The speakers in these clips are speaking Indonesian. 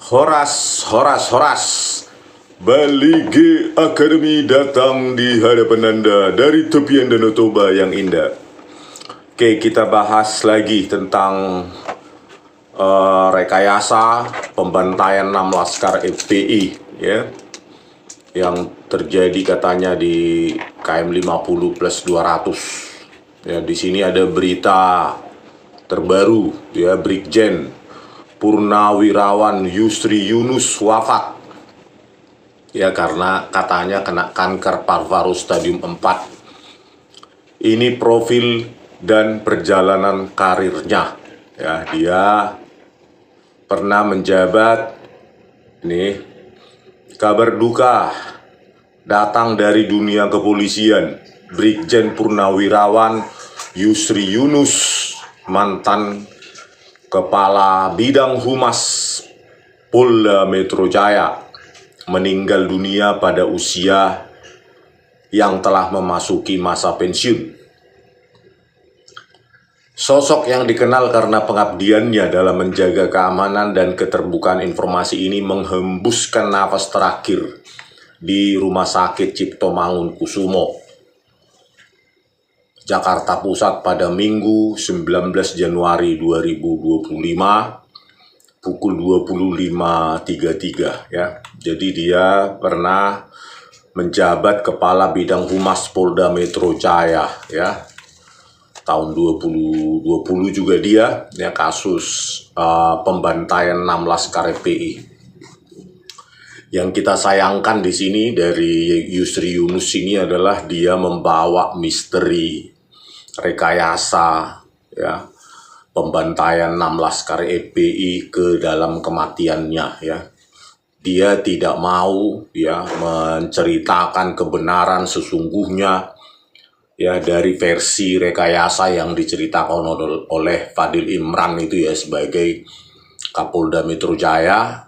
Horas, Horas, Horas. Bali G Academy datang di hadapan Anda dari tepian Danau Toba yang indah. Oke, kita bahas lagi tentang rekayasa pembantaian 6 laskar FPI ya, yang terjadi katanya di KM 50 plus 200. Ya, di sini ada berita terbaru ya, Brigjen Purnawirawan Yusri Yunus wafat ya karena katanya kena kanker paru-paru stadium 4. Ini profil dan perjalanan karirnya ya. Dia pernah menjabat, ini kabar duka datang dari dunia kepolisian. Brigjen Purnawirawan Yusri Yunus, mantan Kepala Bidang Humas Polda Metro Jaya, meninggal dunia pada usia yang telah memasuki masa pensiun. Sosok yang dikenal karena pengabdiannya dalam menjaga keamanan dan keterbukaan informasi ini menghembuskan nafas terakhir di Rumah Sakit Cipto Mangunkusumo, Jakarta Pusat pada Minggu 19 Januari 2025 pukul 25.33 ya. Jadi dia pernah menjabat Kepala Bidang Humas Polda Metro Jaya ya. Tahun 2020 juga dia ya, kasus pembantaian 6 laskar FPI. Yang kita sayangkan di sini dari Yusri Yunus ini adalah dia membawa misteri rekayasa ya pembantaian 6 laskar FPI ke dalam kematiannya ya. Dia tidak mau ya menceritakan kebenaran sesungguhnya ya dari versi rekayasa yang diceritakan oleh Fadil Imran itu ya sebagai Kapolda Metro Jaya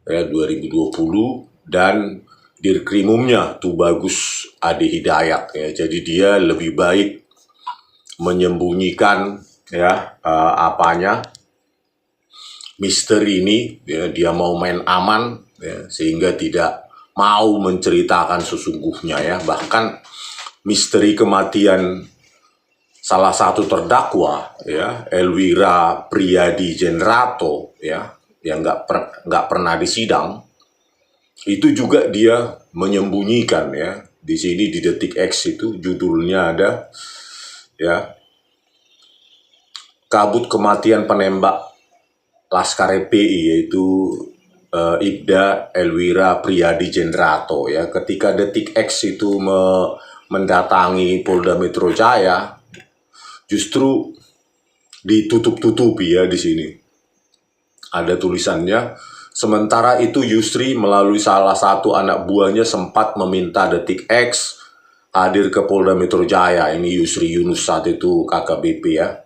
ya 2020 dan Dirkrimumnya Tubagus Adi Hidayat ya. Jadi dia lebih baik menyembunyikan ya misteri ini ya, dia mau main aman ya, sehingga tidak mau menceritakan sesungguhnya ya. Bahkan misteri kematian salah satu terdakwa ya, Elwira Priyadi Jenrato ya, yang nggak pernah disidang, itu juga dia menyembunyikan ya. Di sini di Detik X itu judulnya ada ya, kabut kematian penembak Laskar FPI, yaitu Ibda Elwira Priyadi Jenrato ya. Ketika Detik X itu mendatangi Polda Metro Jaya, justru ditutup-tutupi ya. Di sini ada tulisannya, sementara itu Yusri melalui salah satu anak buahnya sempat meminta Detik X hadir ke Polda Metro Jaya. Ini Yusri Yunus saat itu KKBP ya.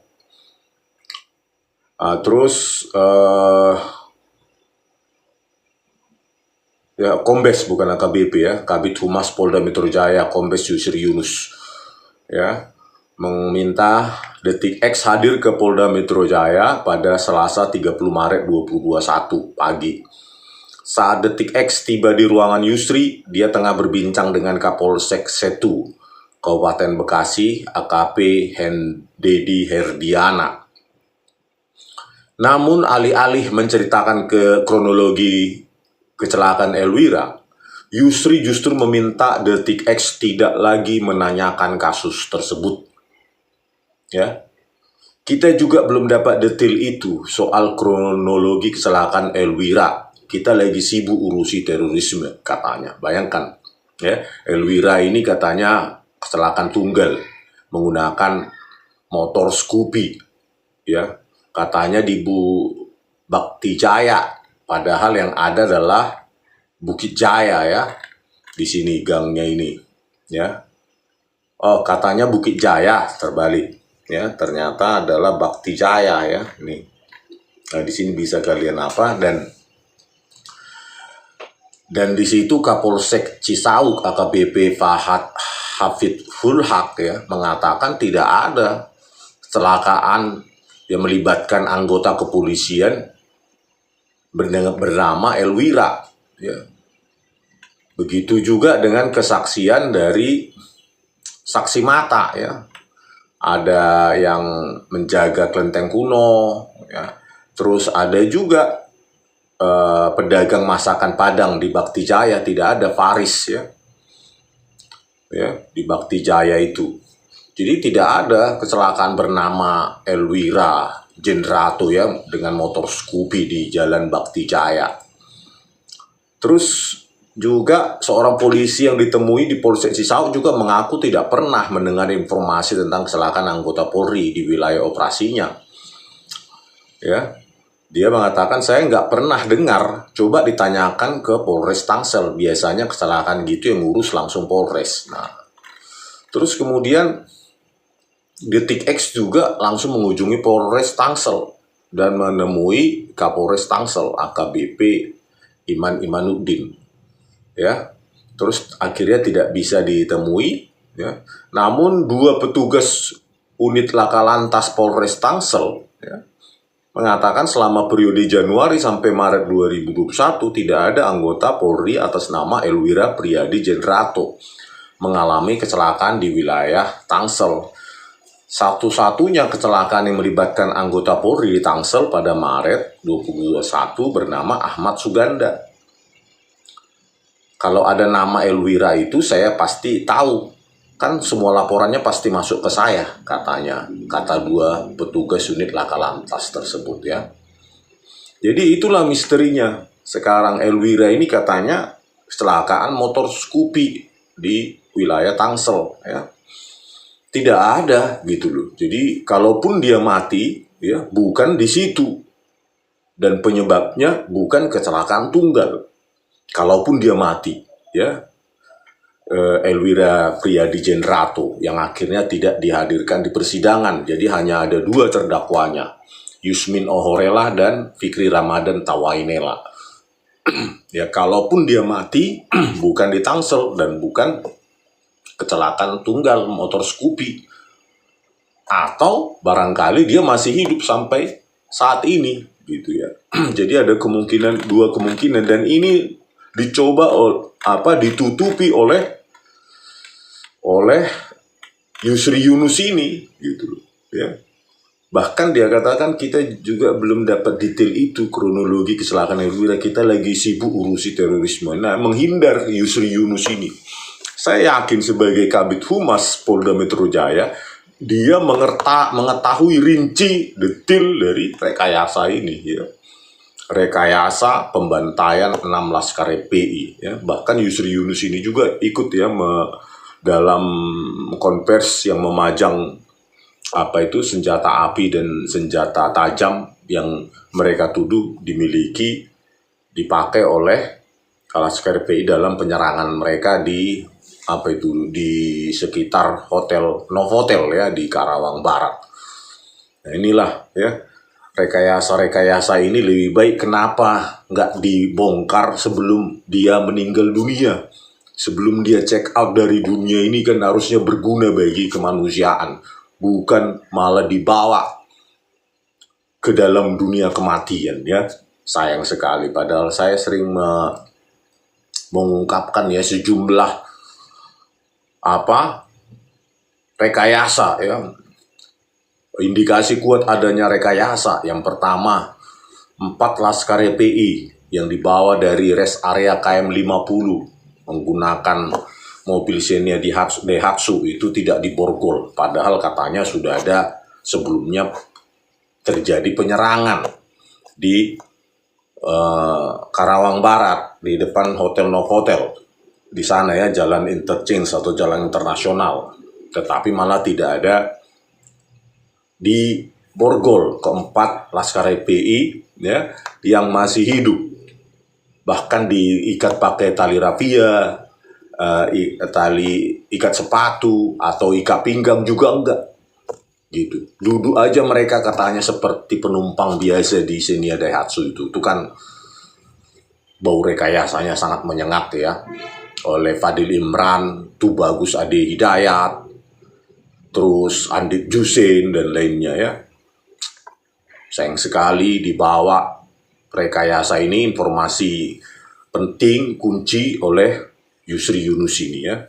Terus ya Kombes, bukan AKBP ya, Kabid Humas Polda Metro Jaya Kombes Yusri Yunus ya, meminta Detik X hadir ke Polda Metro Jaya pada Selasa 30 Maret 2021 pagi. Saat Detik X tiba di ruangan Yusri, dia tengah berbincang dengan Kapolsek Setu Kabupaten Bekasi AKP Hendedi Herdiana. Namun alih-alih menceritakan ke kronologi kecelakaan Elwira, Yusri justru meminta Detik X tidak lagi menanyakan kasus tersebut. Ya, kita juga belum dapat detail itu soal kronologi kecelakaan Elwira. Kita lagi sibuk urusi terorisme katanya. Bayangkan ya, Elwira ini katanya kecelakaan tunggal menggunakan motor Scoopy ya. Katanya di Bakti Jaya, padahal yang ada adalah Bukit Jaya ya. Di sini gangnya ini ya. Oh, katanya Bukit Jaya, terbalik ya. Ternyata adalah Bakti Jaya ya. Ini. Nah, di sini bisa kalian apa, dan di situ Kapolsek Cisauk AKBP Fahad Hafidhul Haq ya mengatakan tidak ada kecelakaan yang melibatkan anggota kepolisian bernama Elwira. Ya. Begitu juga dengan kesaksian dari saksi mata, ya. Ada yang menjaga kelenteng kuno, ya. Terus ada juga pedagang masakan Padang di Bakti Jaya, tidak ada Faris, ya. Ya, di Bakti Jaya itu. Jadi tidak ada kecelakaan bernama Elwira Jendrato, ya, dengan motor Scoopy di Jalan Bakti Jaya. Terus juga seorang polisi yang ditemui di Polsek Cisauk juga mengaku tidak pernah mendengar informasi tentang kecelakaan anggota Polri di wilayah operasinya. Ya, dia mengatakan saya nggak pernah dengar. Coba ditanyakan ke Polres Tangsel. Biasanya kecelakaan gitu yang ngurus langsung Polres. Nah, terus kemudian Detik X juga langsung mengunjungi Polres Tangsel dan menemui Kapolres Tangsel AKBP Iman Imanuddin. Ya, terus akhirnya tidak bisa ditemui. Ya. Namun dua petugas unit laka lantas Polres Tangsel, ya, mengatakan selama periode Januari sampai Maret 2021 tidak ada anggota Polri atas nama Elwira Priyadi Jendrato mengalami kecelakaan di wilayah Tangsel. Satu-satunya kecelakaan yang melibatkan anggota Polri di Tangsel pada Maret 2021 bernama Ahmad Suganda. Kalau ada nama Elwira itu saya pasti tahu. Kan semua laporannya pasti masuk ke saya, katanya. Kata dua petugas unit laka lantas tersebut, ya. Jadi itulah misterinya. Sekarang Elwira ini katanya kecelakaan motor Scoopy di wilayah Tangsel, ya. Tidak ada gitu loh. Jadi kalaupun dia mati, ya, bukan di situ. Dan penyebabnya bukan kecelakaan tunggal. Kalaupun dia mati, ya, Elwira Priyadi Jendrato yang akhirnya tidak dihadirkan di persidangan. Jadi hanya ada dua terdakwanya, Yusmin Ohorela dan Fikri Ramadan Tawainela. Ya, kalaupun dia mati bukan di Tangsel dan bukan kecelakaan tunggal motor Scoopy, atau barangkali dia masih hidup sampai saat ini, gitu ya. Jadi ada dua kemungkinan, dan ini dicoba ditutupi oleh Yusri Yunus ini, gitu loh, ya. Bahkan dia katakan kita juga belum dapat detail itu, kronologi kecelakaan Elwira, kita lagi sibuk urusi terorisme. Nah, menghindar Yusri Yunus ini. Saya yakin sebagai Kabid Humas Polda Metro Jaya, dia mengetahui rinci detail dari rekayasa ini, ya. Rekayasa pembantaian 6 Laskar FPI, ya. Bahkan Yusri Yunus ini juga ikut, ya, dalam konvers yang memajang senjata api dan senjata tajam yang mereka tuduh dipakai oleh Laskar FPI dalam penyerangan mereka di sekitar hotel Novotel, ya, di Karawang Barat. Nah, inilah, ya, rekayasa ini lebih baik kenapa nggak dibongkar sebelum dia meninggal dunia, sebelum dia check out dari dunia ini. Kan harusnya berguna bagi kemanusiaan, bukan malah dibawa ke dalam dunia kematian, ya. Sayang sekali, padahal saya sering mengungkapkan, ya, sejumlah rekayasa, ya. Indikasi kuat adanya rekayasa. Yang pertama, 4 Laskar FPI yang dibawa dari rest area KM 50 menggunakan mobil Xenia Daihatsu itu tidak diborgol, padahal katanya sudah ada sebelumnya terjadi penyerangan di Karawang Barat di depan Hotel Novotel. Di sana, ya, jalan interchange atau jalan internasional, tetapi malah tidak ada di borgol. Keempat Laskar FPI, ya, yang masih hidup, bahkan diikat pakai tali rafia, tali ikat sepatu atau ikat pinggang juga enggak, gitu. Duduk aja mereka katanya seperti penumpang biasa di Xenia Daihatsu itu kan bau rekayasanya sangat menyengat, ya, oleh Fadil Imran, Tubagus Ade Hidayat, terus Andip Jusin dan lainnya, ya. Sayang sekali dibawa rekayasa ini informasi penting kunci oleh Yusri Yunus ini ya.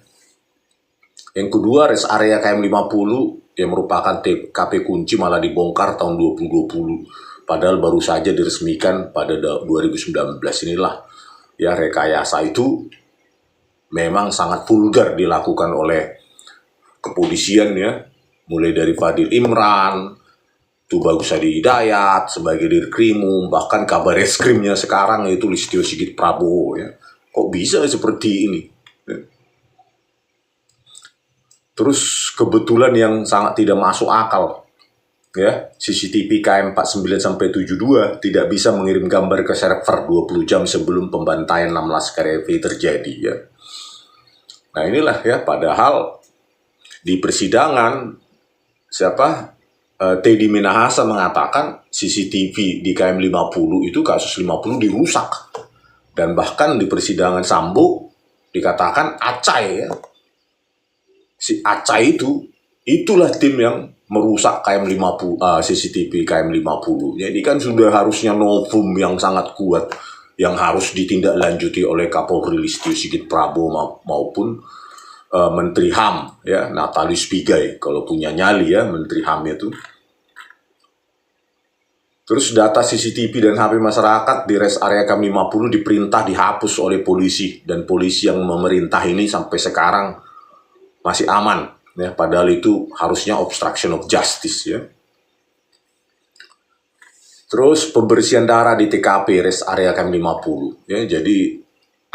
Yang kedua, rest area KM 50 yang merupakan TKP kunci malah dibongkar tahun 2020. Padahal baru saja diresmikan pada 2019 inilah. Ya, rekayasa itu memang sangat vulgar dilakukan oleh kepolisian ya. Mulai dari Fadil Imran, Tubagus Hadi Hidayat sebagai Dirkrimum, bahkan kabar reskrimnya sekarang itu Listio Sigit Prabowo ya. Kok bisa seperti ini? Terus kebetulan yang sangat tidak masuk akal ya, CCTV KM 49 sampai 72 tidak bisa mengirim gambar ke server 20 jam sebelum pembantaian 6 Laskar FPI terjadi ya. Nah inilah ya, padahal di persidangan Teddy Minahasa mengatakan CCTV di KM 50 itu kasus 50 dirusak. Dan bahkan di persidangan Sambo dikatakan acai ya. Si acai itulah tim yang merusak KM 50, CCTV KM 50. Jadi kan sudah harusnya novum yang sangat kuat yang harus ditindaklanjuti oleh Kapolri Listio Sigit Prabowo maupun Menteri HAM ya, Natalius Pigai kalau punya nyali ya Menteri HAM itu. Terus data CCTV dan HP masyarakat di rest area KM 50 diperintah dihapus oleh polisi, dan polisi yang memerintah ini sampai sekarang masih aman ya, padahal itu harusnya obstruction of justice ya. Terus pembersihan darah di TKP rest area KM 50 ya, jadi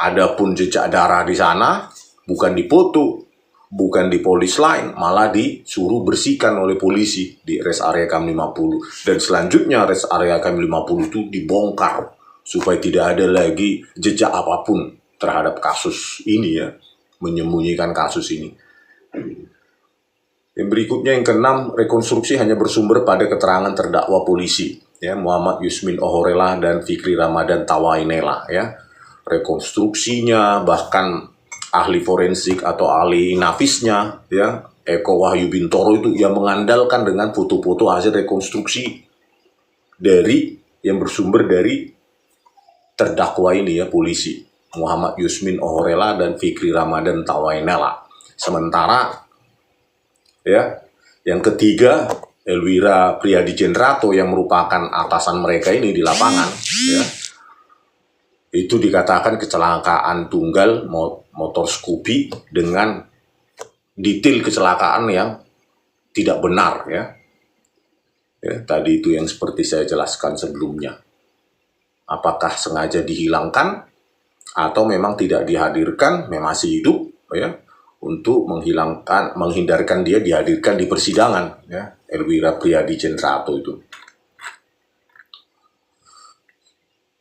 ada pun jejak darah di sana bukan dipoto, bukan di polis lain, malah disuruh bersihkan oleh polisi di rest area KM 50. Dan selanjutnya rest area KM 50 itu dibongkar supaya tidak ada lagi jejak apapun terhadap kasus ini ya, menyembunyikan kasus ini. Yang berikutnya yang keenam, rekonstruksi hanya bersumber pada keterangan terdakwa polisi ya, Muhammad Yusmin Ohorela dan Fikri Ramadan Tawainela ya. Rekonstruksinya bahkan ahli forensik atau ahli nafisnya ya, Eko Wahyu Bintoro itu yang mengandalkan dengan foto-foto hasil rekonstruksi dari yang bersumber dari terdakwa ini ya, polisi Muhammad Yusmin Ohorela dan Fikri Ramadan Tawainela. Sementara ya, yang ketiga Elwira Priyadi Jendrato yang merupakan atasan mereka ini di lapangan ya, itu dikatakan kecelakaan tunggal motor Scoopy dengan detail kecelakaan yang tidak benar ya. Ya, tadi itu yang seperti saya jelaskan sebelumnya. Apakah sengaja dihilangkan atau memang tidak dihadirkan, memang masih hidup ya, untuk menghindarkan dia dihadirkan di persidangan ya, Elwira Priyadi Jendrato itu.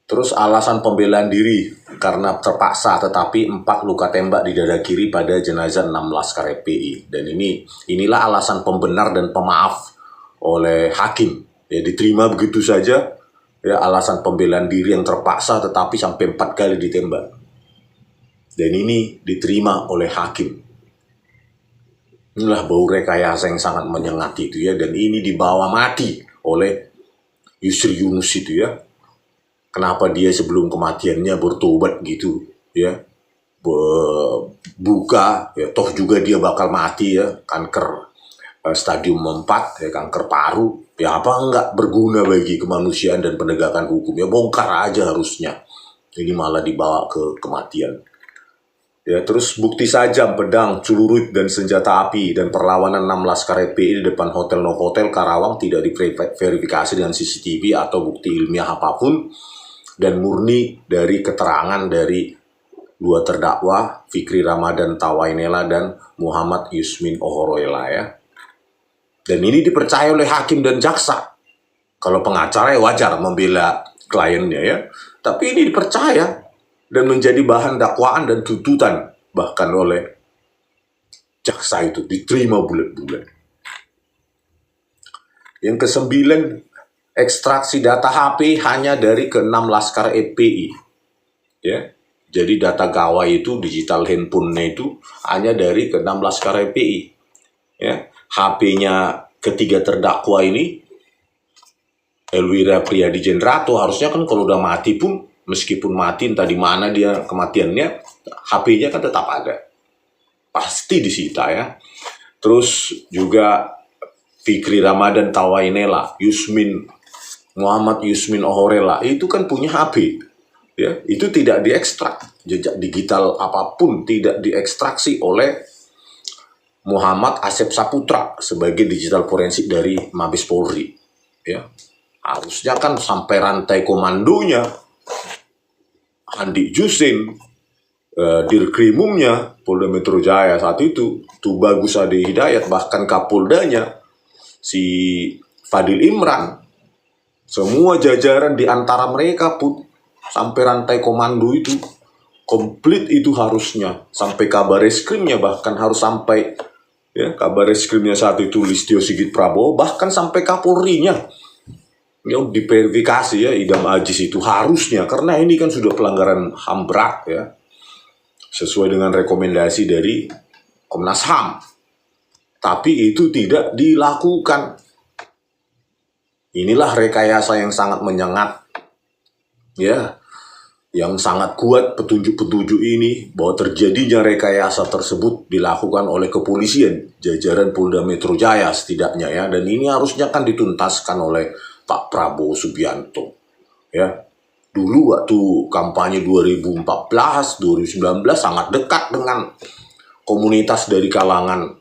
Terus alasan pembelaan diri karena terpaksa, tetapi 4 luka tembak di dada kiri pada jenazah 6 Laskar FPI. Dan inilah alasan pembenar dan pemaaf oleh hakim. Ya, diterima begitu saja ya, alasan pembelaan diri yang terpaksa tetapi sampai 4 kali ditembak. Dan ini diterima oleh hakim. Inilah bau rekayasa yang sangat menyengat itu ya, dan ini dibawa mati oleh Yusri Yunus itu ya. Kenapa dia sebelum kematiannya bertobat gitu ya, buka ya, toh juga dia bakal mati ya, kanker stadium 4 ya, kanker paru ya, apa enggak berguna bagi kemanusiaan dan penegakan hukum ya, bongkar aja harusnya. Ini malah dibawa ke kematian ya. Terus bukti sajam, pedang, celurit dan senjata api dan perlawanan 6 Laskar FPI di depan Hotel Novotel Karawang tidak diverifikasi dengan CCTV atau bukti ilmiah apapun, dan murni dari keterangan dari 2 terdakwa, Fikri Ramadan Tawainela dan Muhammad Yusmin Ohorela ya. Dan ini dipercaya oleh hakim dan jaksa. Kalau pengacara ya wajar membela kliennya ya, tapi ini dipercaya dan menjadi bahan dakwaan dan tuntutan bahkan oleh jaksa, itu diterima bulat-bulat. Yang ke-9, ekstraksi data HP hanya dari ke-6 Laskar FPI. Ya. Jadi data gawai itu, digital handphone-nya itu hanya dari ke-6 Laskar FPI. Ya. HP-nya ketiga terdakwa ini Elwira Priadi Jendrato harusnya kan kalau udah mati pun, meskipun mati entah di mana dia kematiannya, HP-nya kan tetap ada. Pasti disita ya. Terus juga Fikri Ramadan Tawainela, Muhammad Yusmin Ohorela, itu kan punya HP. Ya, itu tidak diekstrak. Jejak digital apapun tidak diekstraksi oleh Muhammad Asep Saputra sebagai digital forensik dari Mabes Polri. Ya, harusnya kan sampai rantai komandonya, Andi Jusin, Dirkrimumnya, Polda Metro Jaya saat itu, Tubagus Ade Hidayat, bahkan Kapoldanya, si Fadil Imran, semua jajaran di antara mereka pun, sampai rantai komando itu, komplit itu harusnya, sampai kabar reskrimnya, bahkan harus sampai, ya, kabar reskrimnya saat itu Listio Sigit Prabowo, bahkan sampai Kapolrinya, ya, diverifikasi ya, Idam Aziz itu harusnya, karena ini kan sudah pelanggaran HAM berat ya, sesuai dengan rekomendasi dari Komnas HAM. Tapi itu tidak dilakukan. Inilah rekayasa yang sangat menyengat, ya, yang sangat kuat petunjuk-petunjuk ini bahwa terjadinya rekayasa tersebut dilakukan oleh kepolisian, jajaran Polda Metro Jaya setidaknya ya, dan ini harusnya kan dituntaskan oleh Pak Prabowo Subianto, ya. Dulu waktu kampanye 2014, 2019 sangat dekat dengan komunitas dari kalangan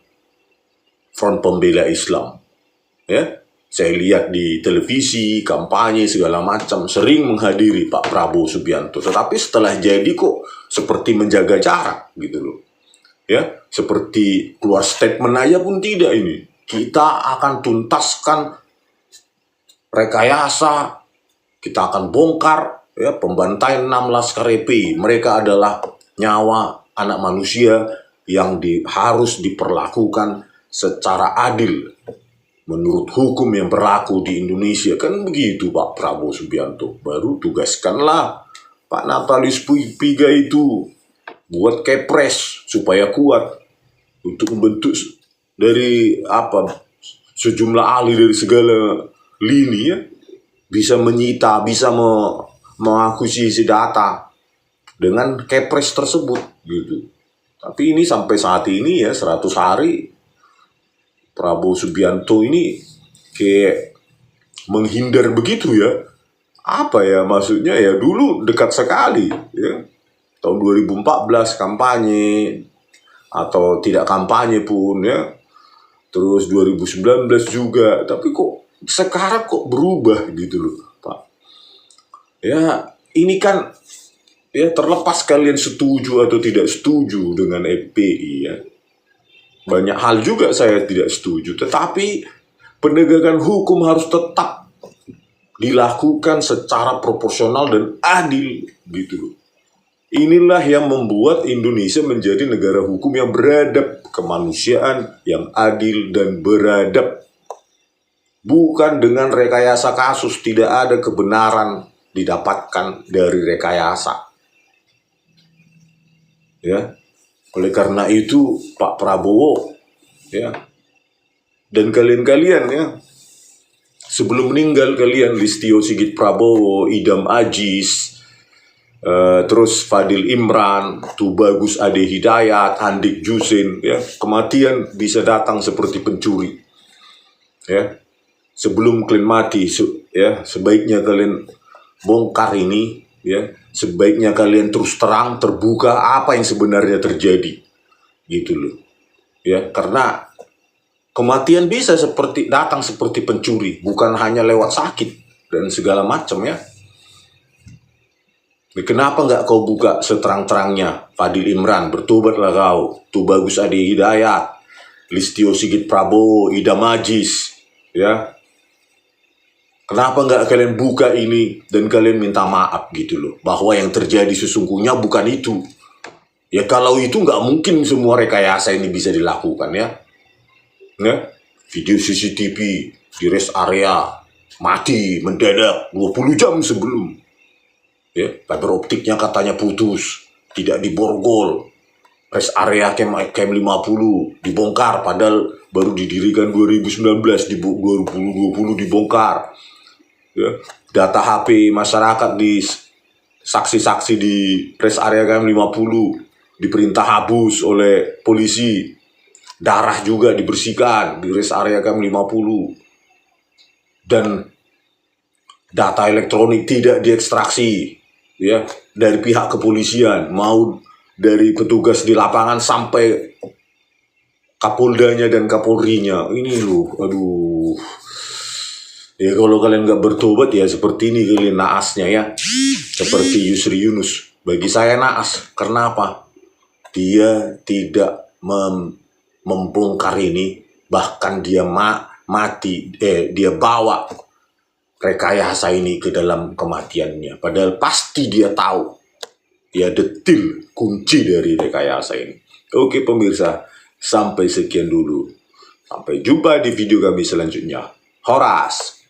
Front Pembela Islam, ya. Saya lihat di televisi, kampanye segala macam, sering menghadiri Pak Prabowo Subianto. Tetapi setelah jadi kok seperti menjaga jarak gitu loh. Ya, seperti keluar statement aja pun tidak ini. Kita akan tuntaskan rekayasa, kita akan bongkar ya pembantaian 6 Laskar FPI. Mereka adalah nyawa anak manusia yang harus diperlakukan secara adil menurut hukum yang berlaku di Indonesia. Kan begitu Pak Prabowo Subianto. Baru tugaskanlah Pak Natalis Piga itu buat kepres supaya kuat untuk membentuk dari sejumlah ahli dari segala lini ya, bisa menyita, bisa mengakuisisi data dengan kepres tersebut gitu. Tapi ini sampai saat ini ya 100 hari Prabowo Subianto ini kayak menghindar begitu ya. Apa ya maksudnya ya, dulu dekat sekali ya. Tahun 2014 kampanye atau tidak kampanye pun ya. Terus 2019 juga, tapi kok sekarang kok berubah gitu loh, Pak. Ya, ini kan ya terlepas kalian setuju atau tidak setuju dengan FPI ya. Banyak hal juga saya tidak setuju, tetapi penegakan hukum harus tetap dilakukan secara proporsional dan adil gitu. Inilah yang membuat Indonesia menjadi negara hukum yang beradab, kemanusiaan yang adil dan beradab. Bukan dengan rekayasa kasus, tidak ada kebenaran didapatkan dari rekayasa. Ya. Oleh karena itu Pak Prabowo ya, dan kalian-kalian ya, sebelum meninggal kalian Listio Sigit Prabowo, Idam Aziz, terus Fadil Imran, Tubagus Ade Hidayat, Andik Jusin ya, kematian bisa datang seperti pencuri. Ya. Sebelum kalian mati ya, sebaiknya kalian bongkar ini ya. Sebaiknya kalian terus terang, terbuka apa yang sebenarnya terjadi, gitu loh, ya. Karena kematian bisa datang seperti pencuri, bukan hanya lewat sakit dan segala macam ya. Kenapa nggak kau buka seterang-terangnya, Fadil Imran, bertobatlah kau, Tubagus Ade Hidayat, Listio Sigit Prabowo, Idam Aziz, ya. Kenapa nggak kalian buka ini dan kalian minta maaf gitu loh, bahwa yang terjadi sesungguhnya bukan itu. Ya kalau itu nggak mungkin semua rekayasa ini bisa dilakukan ya. Ya, video CCTV di rest area mati mendadak 20 jam sebelum. Ya, fiber optiknya katanya putus, tidak diborgol. Rest area Kem 50 dibongkar padahal baru didirikan 2019, di 2020 dibongkar. ya, data HP masyarakat di saksi-saksi di rest area KM 50 diperintah habis oleh polisi, darah juga dibersihkan di rest area KM 50, dan data elektronik tidak diekstraksi ya dari pihak kepolisian, mau dari petugas di lapangan sampai Kapoldanya dan Kapolrinya. Ini loh, aduh. Ya kalau kalian nggak bertobat ya seperti ini kalian naasnya ya. Seperti Yusri Yunus. Bagi saya naas. Karena apa? Dia tidak membongkar ini. Bahkan dia dia bawa rekayasa ini ke dalam kematiannya. Padahal pasti dia tahu. Dia detil kunci dari rekayasa ini. Oke pemirsa. Sampai sekian dulu. Sampai jumpa di video kami selanjutnya. Horas.